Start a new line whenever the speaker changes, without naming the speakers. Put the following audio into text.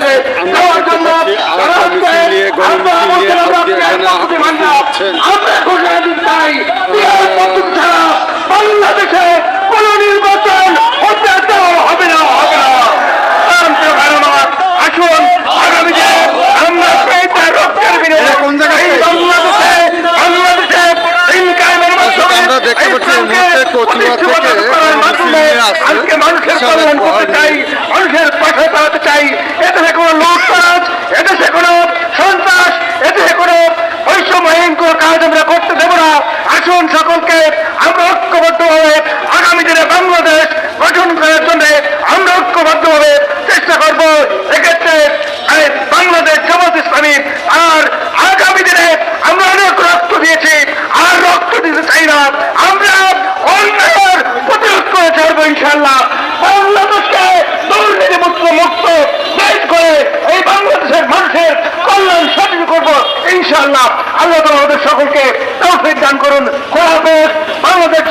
করে দেওয়ার জন্য আমরা ঘোষণা দিতে চাই ছাড়া বাংলাদেশে কোন নির্বাচন হতে দেওয়া হবে না আসুন আগামী দিনে আমরা রক্তের বিনিময়ে বাংলাদেশে
দেখতে পাচ্ছি
আজকে মানুষের কল্যাণ করতে চাই, মানুষের পাশে দাঁড়াতে চাই। এদেশে কোনো লুটতরাজ, এদেশে কোনো সন্ত্রাস, এদেশে কোনো বৈষম্যহীন কোনো কাজ আমরা করতে দেব না। আসুন সকলকে আমরা ঐক্যবদ্ধভাবে আগামী দিনে বাংলাদেশ গঠন করার জন্য আমরা ঐক্যবদ্ধভাবে চেষ্টা করব। এক্ষেত্রে বাংলাদেশ জামাত ইসলামী আর আগামী দিনে আমরা অনেক রক্ত দিয়েছি, আর রক্ত দিতে চাই না। আমরা অন্যায়ের প্রতিরোধ করে ছাড়বো ইনশাল্লাহ। বাংলাদেশকে দুর্নীতিমুক্ত মুক্ত দেশ করে এই বাংলাদেশের মানুষের কল্যাণ সাধিত করবো ইনশাল্লাহ। আল্লাহ তাআলা আমাদের সকলকে তৌফিক দান করুন। খোদা হাফেজ। বাংলাদেশ